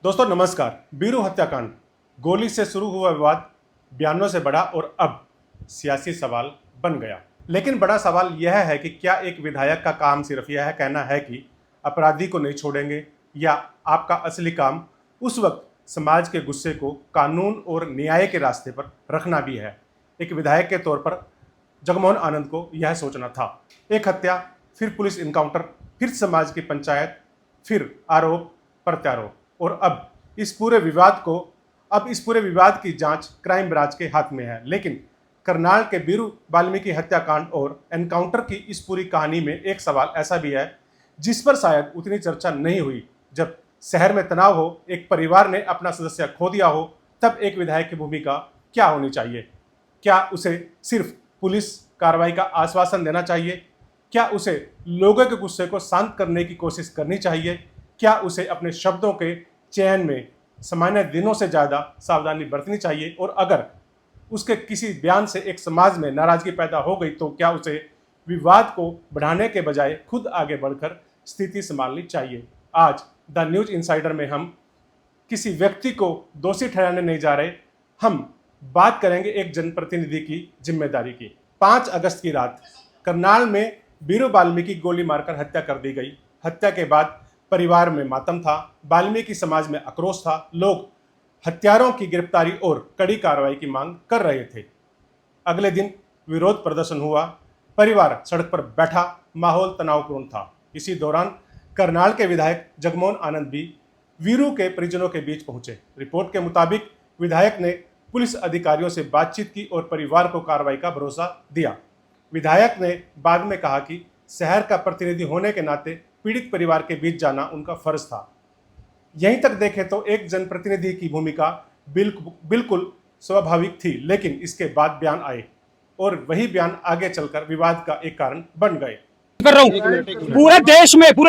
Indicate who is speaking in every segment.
Speaker 1: दोस्तों नमस्कार। बीरू हत्याकांड, गोली से शुरू हुआ विवाद बयानों से बढ़ा और अब सियासी सवाल बन गया। लेकिन बड़ा सवाल यह है कि क्या एक विधायक का काम सिर्फ यह कहना है कि अपराधी को नहीं छोड़ेंगे, या आपका असली काम उस वक्त समाज के गुस्से को कानून और न्याय के रास्ते पर रखना भी है। एक विधायक के तौर पर जगमोहन आनंद को यह सोचना था। एक हत्या, फिर पुलिस इनकाउंटर, फिर समाज की पंचायत, फिर आरोप प्रत्यारोप, और अब इस पूरे विवाद की जांच क्राइम ब्रांच के हाथ में है। लेकिन करनाल के बीरू वाल्मीकि हत्याकांड और एनकाउंटर की इस पूरी कहानी में एक सवाल ऐसा भी है जिस पर शायद उतनी चर्चा नहीं हुई। जब शहर में तनाव हो, एक परिवार ने अपना सदस्य खो दिया हो, तब एक विधायक की भूमिका क्या होनी चाहिए? क्या उसे सिर्फ पुलिस कार्रवाई का आश्वासन देना चाहिए? क्या उसे लोगों के गुस्से को शांत करने की कोशिश करनी चाहिए? क्या उसे अपने शब्दों के चयन में सामान्य दिनों से ज़्यादा सावधानी बरतनी चाहिए? और अगर उसके किसी बयान से एक समाज में नाराजगी पैदा हो गई तो क्या उसे विवाद को बढ़ाने के बजाय खुद आगे बढ़कर स्थिति संभालनी चाहिए? आज द न्यूज़ इनसाइडर में हम किसी व्यक्ति को दोषी ठहराने नहीं जा रहे, हम बात करेंगे एक जनप्रतिनिधि की जिम्मेदारी की। 5 अगस्त की रात करनाल में बीरू वाल्मीकि गोली मारकर हत्या कर दी गई। हत्या के बाद परिवार में मातम था, वाल्मीकि समाज में आक्रोश था। लोग हत्यारों की गिरफ्तारी और कड़ी कार्रवाई की मांग कर रहे थे। अगले दिन विरोध प्रदर्शन हुआ, परिवार सड़क पर बैठा, माहौल तनावपूर्ण था। इसी दौरान करनाल के विधायक जगमोहन आनंद भी वीरू के परिजनों के बीच पहुंचे। रिपोर्ट के मुताबिक विधायक ने पुलिस अधिकारियों से बातचीत की और परिवार को कार्रवाई का भरोसा दिया। विधायक ने बाद में कहा कि शहर का प्रतिनिधि होने के नाते पीड़ित परिवार के बीच जाना उनका फर्ज था। यहीं तक देखें तो एक जनप्रतिनिधि की भूमिका बिल्कुल स्वाभाविक थी, लेकिन इसके बाद बयान आए और वही बयान आगे चलकर विवाद का एक कारण बन गए।
Speaker 2: कर रहा हूँ पूरे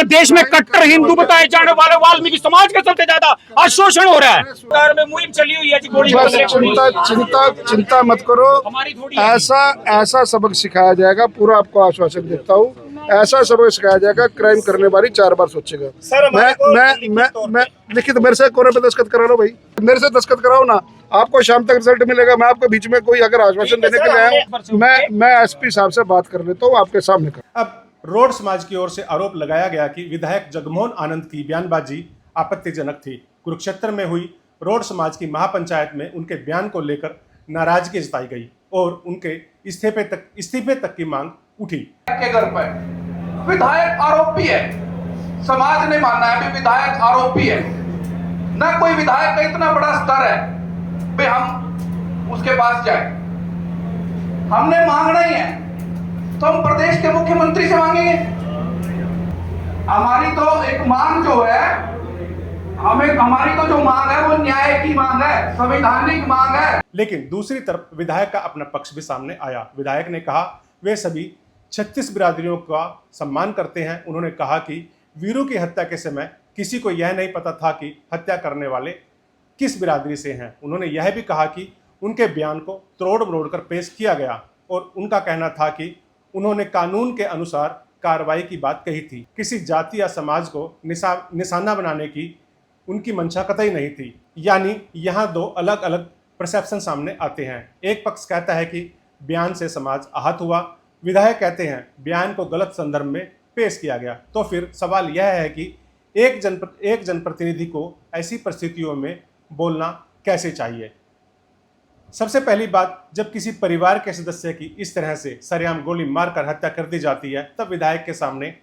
Speaker 2: देश में कट्टर हिंदू बताए जाने वाले वाल्मीकि समाज के चलते ज्यादा आशोषण हो रहा है। सरकार में मुहिम चली हुई है जी, गोली
Speaker 3: चिंता मत करो। ऐसा सबक सिखाया जाएगा, पूरा आपको आश्वासन देता हूँ। ऐसा सबक सिखाया जाएगा, क्राइम करने वाली 4 बार सोचेगा। मैं लिखित मेरे से कोने पे दस्तखत करा लो भाई, मेरे से दस्तखत कराओ ना, आपको शाम तक रिजल्ट मिलेगा। मैं आपको बीच में कोई अगर आश्वासन देने के लिए आया, मैं एसपी साहब से बात कर लेता हूँ आपके सामने कर।
Speaker 1: अब रोड समाज की ओर से आरोप लगाया गया कि विधायक जगमोहन आनंद की बयानबाजी आपत्तिजनक थी। कुरुक्षेत्र में हुई रोड समाज की महापंचायत में उनके बयान को लेकर नाराजगी जताई गई और उनके इस्तीफे तक की मांग उठी।
Speaker 4: के घर पर विधायक आरोपी है, समाज ने माना है कि विधायक आरोपी है। ना कोई विधायक का इतना बड़ा स्तर है कि हम उसके पास जाए। हमने मांगना ही है तो हम प्रदेश के मुख्यमंत्री से मांगेंगे। हमारी तो एक मांग जो है, हमारी तो जो मांग है वो न्याय की मांग है, संवैधानिक मांग है।
Speaker 1: लेकिन दूसरी तरफ विधायक का अपना पक्ष भी सामने आया। विधायक ने कहा वे सभी 36 बिरादरियों का सम्मान करते हैं। उन्होंने कहा कि वीरू की हत्या के समय किसी को यह नहीं पता था कि हत्या करने वाले किस बिरादरी से हैं। उन्होंने यह भी कहा कि उनके बयान को तोड़ मरोड़ कर पेश किया गया और उनका कहना था कि उन्होंने कानून के अनुसार कार्रवाई की बात कही थी। किसी जाति या समाज को निशाना बनाने की उनकी मंशा कतई नहीं थी। यानी यहाँ 2 अलग अलग परसेप्शन सामने आते हैं। एक पक्ष कहता है कि बयान से समाज आहत हुआ, विधायक कहते हैं बयान को गलत संदर्भ में पेश किया गया। तो फिर सवाल यह है कि एक जनप्रतिनिधि को ऐसी परिस्थितियों में बोलना कैसे चाहिए? सबसे पहली बात, जब किसी परिवार के सदस्य की इस तरह से सरेआम गोली मारकर हत्या कर दी जाती है, तब विधायक के सामने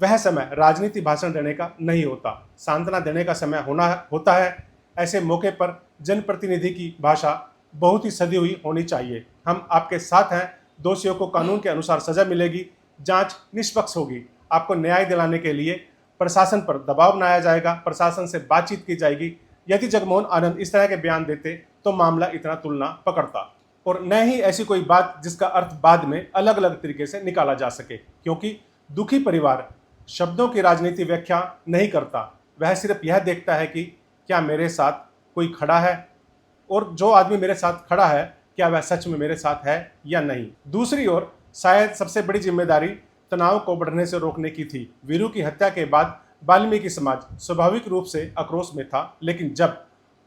Speaker 1: वह समय राजनीति भाषण देने का नहीं होता, सांत्वना देने का समय होता है। ऐसे मौके पर जनप्रतिनिधि की भाषा बहुत ही सदी हुई होनी चाहिए। हम आपके साथ हैं, दोषियों को कानून के अनुसार सजा मिलेगी, जांच निष्पक्ष होगी। आपको न्याय दिलाने के लिए प्रशासन पर दबाव बनाया जाएगा, प्रशासन से बातचीत की जाएगी। यदि जगमोहन आनंद इस तरह के बयान देते तो मामला इतना तुलना पकड़ता, और न ही ऐसी कोई बात जिसका अर्थ बाद में अलग अलग तरीके से निकाला जा सके। क्योंकि दुखी परिवार शब्दों की राजनीति व्याख्या नहीं करता, वह सिर्फ यह देखता है कि क्या मेरे साथ कोई खड़ा है, और जो आदमी मेरे साथ खड़ा है क्या वह सच में मेरे साथ है या नहीं। दूसरी ओर शायद सबसे बड़ी जिम्मेदारी तनाव को बढ़ने से रोकने की थी। वीरू की हत्या के बाद वाल्मीकि समाज स्वाभाविक रूप से आक्रोश में था, लेकिन जब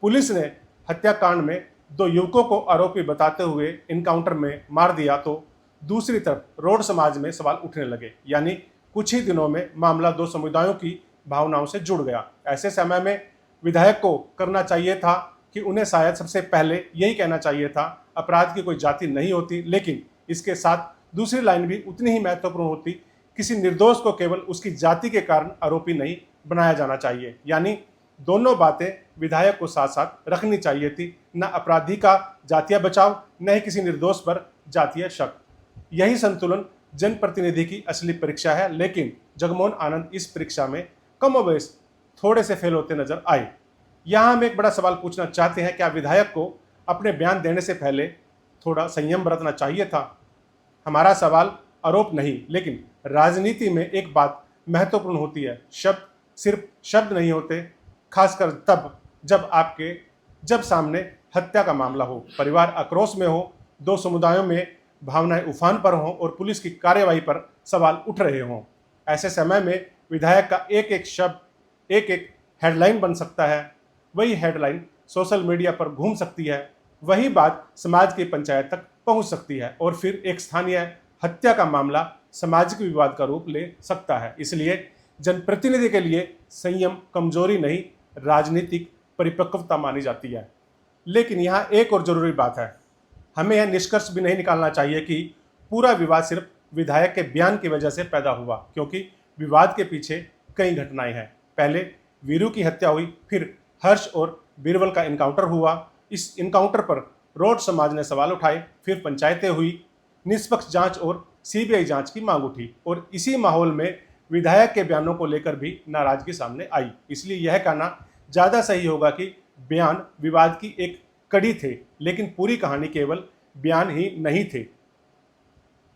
Speaker 1: पुलिस ने हत्याकांड में 2 युवकों को आरोपी बताते हुए इनकाउंटर में मार दिया तो दूसरी तरफ रोड समाज में सवाल उठने लगे। यानी कुछ ही दिनों में मामला 2 समुदायों की भावनाओं से जुड़ गया। ऐसे समय में विधायक को करना चाहिए था कि उन्हें शायद सबसे पहले यही कहना चाहिए था, अपराध की कोई जाति नहीं होती, लेकिन इसके साथ दूसरी लाइन भी उतनी ही महत्वपूर्ण होती, किसी निर्दोष को केवल उसकी जाति के कारण आरोपी नहीं बनाया जाना चाहिए। यानी दोनों बातें विधायक को साथ साथ रखनी चाहिए थी, न अपराधी का जातीय बचाव, न ही किसी निर्दोष पर जातीय शक। यही संतुलन जनप्रतिनिधि की असली परीक्षा है, लेकिन जगमोहन आनंद इस परीक्षा में कमोबेश थोड़े से फेल होते नजर आए। यहाँ हम एक बड़ा सवाल पूछना चाहते हैं, क्या विधायक को अपने बयान देने से पहले थोड़ा संयम बरतना चाहिए था? हमारा सवाल आरोप नहीं, लेकिन राजनीति में एक बात महत्वपूर्ण होती है, शब्द सिर्फ शब्द नहीं होते, खासकर तब जब सामने हत्या का मामला हो, परिवार आक्रोश में हो, 2 समुदायों में भावनाएं उफान पर हों और पुलिस की कार्यवाही पर सवाल उठ रहे हों। ऐसे समय में विधायक का एक एक शब्द एक एक हेडलाइन बन सकता है। वही हेडलाइन सोशल मीडिया पर घूम सकती है, वही बात समाज की पंचायत तक पहुंच सकती है और फिर एक स्थानीय हत्या का मामला सामाजिक विवाद का रूप ले सकता है। इसलिए जनप्रतिनिधि के लिए संयम कमजोरी नहीं, राजनीतिक परिपक्वता मानी जाती है। लेकिन यहाँ एक और जरूरी बात है, हमें यह निष्कर्ष भी नहीं निकालना चाहिए कि पूरा विवाद सिर्फ विधायक के बयान की वजह से पैदा हुआ, क्योंकि विवाद के पीछे कई घटनाएं हैं। पहले वीरू की हत्या हुई, फिर हर्ष और बीरबल का इनकाउंटर हुआ। इस इनकाउंटर पर रोड समाज ने सवाल उठाए, फिर पंचायतें हुई, निष्पक्ष जांच और सीबीआई जांच की मांग उठी और इसी माहौल में विधायक के बयानों को लेकर भी नाराजगी सामने आई। इसलिए यह कहना ज़्यादा सही होगा कि बयान विवाद की एक कड़ी थे, लेकिन पूरी कहानी केवल बयान ही नहीं थे।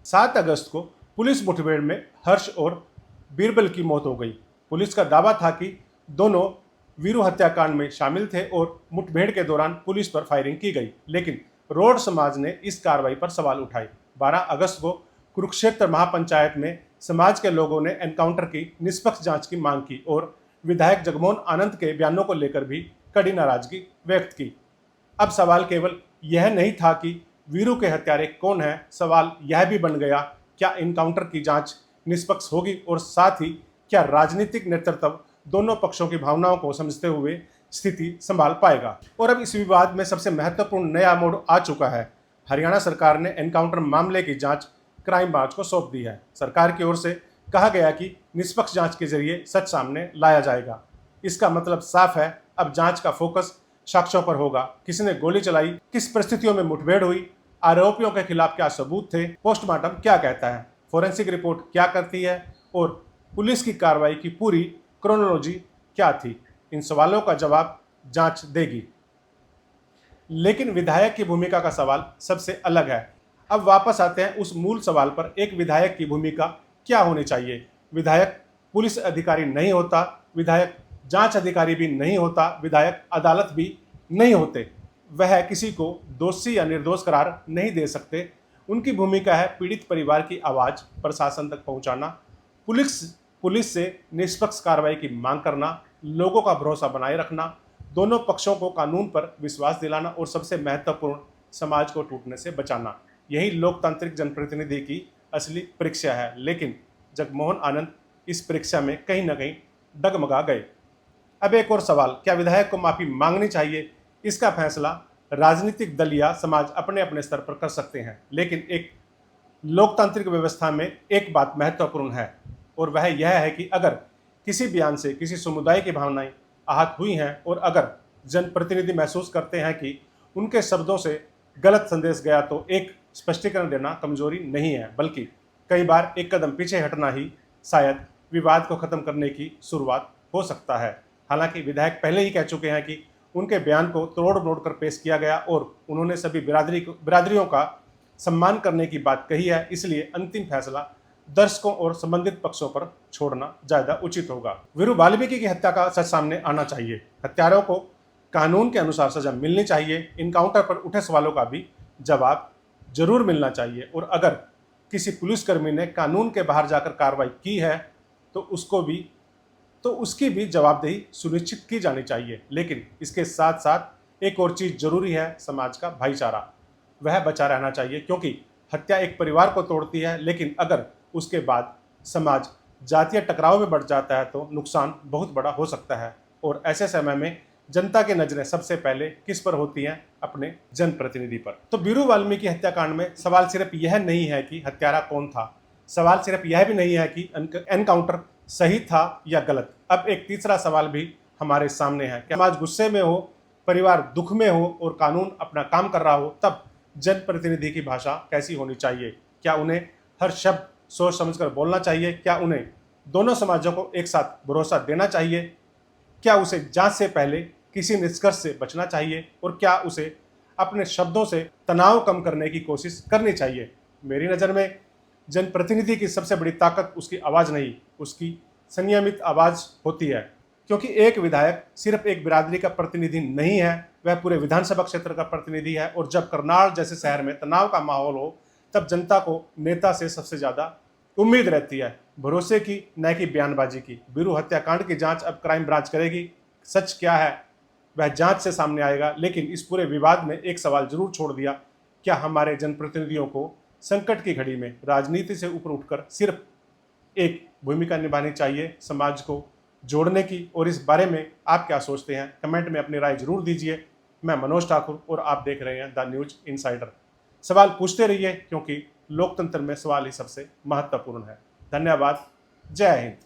Speaker 1: 7 अगस्त को पुलिस मुठभेड़ में हर्ष और बीरबल की मौत हो गई। पुलिस का दावा था कि दोनों वीरू हत्याकांड में शामिल थे और मुठभेड़ के दौरान पुलिस पर फायरिंग की गई, लेकिन रोड समाज ने इस कार्रवाई पर सवाल उठाए। 12 अगस्त को कुरुक्षेत्र महापंचायत में समाज के लोगों ने एनकाउंटर की निष्पक्ष जांच की मांग की और विधायक जगमोहन आनंद के बयानों को लेकर भी कड़ी नाराजगी व्यक्त की। अब सवाल केवल यह नहीं था कि वीरू के हत्यारे कौन है, सवाल यह भी बन गया, क्या इनकाउंटर की जांच निष्पक्ष होगी और साथ ही क्या राजनीतिक नेतृत्व दोनों पक्षों की भावनाओं को समझते हुए स्थिति संभाल पाएगा। और अब इस विवाद में सबसे महत्वपूर्ण नया मोड़ आ चुका है। हरियाणा सरकार ने एनकाउंटर मामले की जांच क्राइम ब्रांच को सौंप दी है। सरकार की ओर से कहा गया कि निष्पक्ष जांच के जरिए सच सामने लाया जाएगा। इसका मतलब साफ है, अब जांच का फोकस साक्ष्यों पर होगा। किसने गोली चलाई, किस परिस्थितियों में मुठभेड़ हुई, आरोपियों के खिलाफ क्या सबूत थे, पोस्टमार्टम क्या कहता है, फोरेंसिक रिपोर्ट क्या करती है और पुलिस की कार्रवाई की पूरी क्रोनोलॉजी क्या थी। इन सवालों का जवाब जांच देगी। लेकिन विधायक की भूमिका का सवाल सबसे अलग है। अब वापस आते हैं उस मूल सवाल पर, एक विधायक की भूमिका क्या होनी चाहिए। विधायक पुलिस अधिकारी नहीं होता, विधायक जांच अधिकारी भी नहीं होता, विधायक अदालत भी नहीं होते। वह किसी को दोषी या निर्दोष करार नहीं दे सकते। उनकी भूमिका है पीड़ित परिवार की आवाज़ प्रशासन तक पहुंचाना, पुलिस से निष्पक्ष कार्रवाई की मांग करना, लोगों का भरोसा बनाए रखना, दोनों पक्षों को कानून पर विश्वास दिलाना और सबसे महत्वपूर्ण, समाज को टूटने से बचाना। यही लोकतांत्रिक जनप्रतिनिधि की असली परीक्षा है। लेकिन जगमोहन आनंद इस परीक्षा में कहीं ना कहीं डगमगा गए। अब एक और सवाल, क्या विधायक को माफ़ी मांगनी चाहिए? इसका फैसला राजनीतिक दल या समाज अपने अपने स्तर पर कर सकते हैं। लेकिन एक लोकतांत्रिक व्यवस्था में एक बात महत्वपूर्ण है और वह यह है कि अगर किसी बयान से किसी समुदाय की भावनाएं आहत हुई हैं और अगर जनप्रतिनिधि महसूस करते हैं कि उनके शब्दों से गलत संदेश गया, तो एक स्पष्टीकरण देना कमजोरी नहीं है, बल्कि कई बार एक कदम पीछे हटना ही शायद विवाद को खत्म करने की शुरुआत हो सकता है। हालांकि विधायक पहले ही कह चुके हैं कि उनके बयान को तोड़ मरोड़ कर पेश किया गया और उन्होंने सभी बिरादरियों का सम्मान करने की बात कही है। इसलिए अंतिम फैसला दर्शकों और संबंधित पक्षों पर छोड़ना ज़्यादा उचित होगा। वीरू वाल्मीकि की हत्या का सच सामने आना चाहिए। हत्यारों को कानून के अनुसार सजा मिलनी चाहिए। इनकाउंटर पर उठे सवालों का भी जवाब जरूर मिलना चाहिए और अगर किसी पुलिसकर्मी ने कानून के बाहर जाकर कार्रवाई की है तो उसको भी तो उसकी भी जवाबदेही सुनिश्चित की जानी चाहिए। लेकिन इसके साथ साथ एक और चीज़ जरूरी है, समाज का भाईचारा वह बचा रहना चाहिए, क्योंकि हत्या एक परिवार को तोड़ती है, लेकिन अगर उसके बाद समाज जातीय टकराव में बढ़ जाता है तो नुकसान बहुत बड़ा हो सकता है। और ऐसे समय में जनता की नजरें सबसे पहले किस पर होती हैं? अपने जनप्रतिनिधि पर। तो बीरू वाल्मीकि हत्याकांड में सवाल सिर्फ यह नहीं है कि हत्यारा कौन था, सवाल सिर्फ यह भी नहीं है कि एनकाउंटर सही था या गलत। अब एक तीसरा सवाल भी हमारे सामने है कि समाज गुस्से में हो, परिवार दुख में हो और कानून अपना काम कर रहा हो, तब जनप्रतिनिधि की भाषा कैसी होनी चाहिए? क्या उन्हें हर शब्द सोच समझकर बोलना चाहिए? क्या उन्हें दोनों समाजों को एक साथ भरोसा देना चाहिए? क्या उसे जांच से पहले किसी निष्कर्ष से बचना चाहिए? और क्या उसे अपने शब्दों से तनाव कम करने की कोशिश करनी चाहिए? मेरी नज़र में जनप्रतिनिधि की सबसे बड़ी ताकत उसकी आवाज़ नहीं, उसकी संयमित आवाज़ होती है। क्योंकि एक विधायक सिर्फ एक बिरादरी का प्रतिनिधि नहीं है, वह पूरे विधानसभा क्षेत्र का प्रतिनिधि है। और जब करनाल जैसे शहर में तनाव का माहौल हो, तब जनता को नेता से सबसे ज़्यादा उम्मीद रहती है, भरोसे की, न कि बयानबाजी की। बीरू हत्याकांड की जांच अब क्राइम ब्रांच करेगी। सच क्या है वह जांच से सामने आएगा। लेकिन इस पूरे विवाद में एक सवाल जरूर छोड़ दिया, क्या हमारे जनप्रतिनिधियों को संकट की घड़ी में राजनीति से ऊपर उठकर सिर्फ एक भूमिका निभानी चाहिए समाज को जोड़ने की? और इस बारे में आप क्या सोचते हैं? कमेंट में अपनी राय जरूर दीजिए। मैं मनोज ठाकुर और आप देख रहे हैं द न्यूज इनसाइडर। सवाल पूछते रहिए, क्योंकि लोकतंत्र में सवाल ही सबसे महत्वपूर्ण है। धन्यवाद। जय हिंद।